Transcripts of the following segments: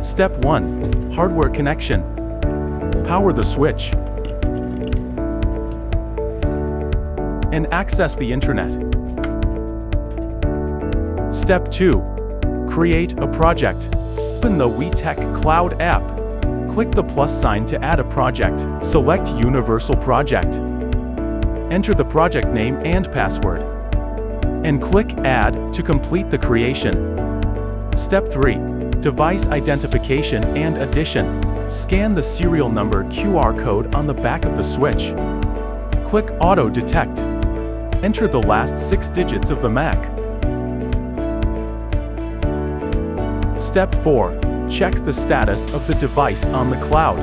Step 1. Hardware connection. Power the switch and access the internet. Step 2. Create a project. Open the Wi-Tek Cloud app. Click the plus sign to add a project. Select Universal Project. Enter the project name and password. And click Add to complete the creation. Step 3. Device identification and addition. Scan the serial number QR code on the back of the switch. Click Auto Detect. Enter the last 6 digits of the MAC. Step 4. Check the status of the device on the cloud.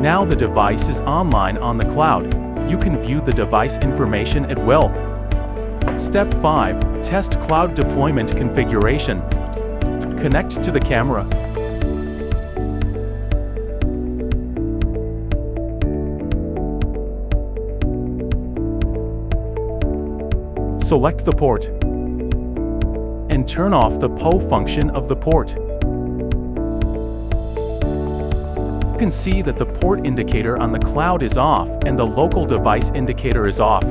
Now the device is online on the cloud. You can view the device information at will. Step 5. Test cloud deployment configuration. Connect to the camera. Select the port and turn off the PO function of the port. You can see that the port indicator on the cloud is off and the local device indicator is off.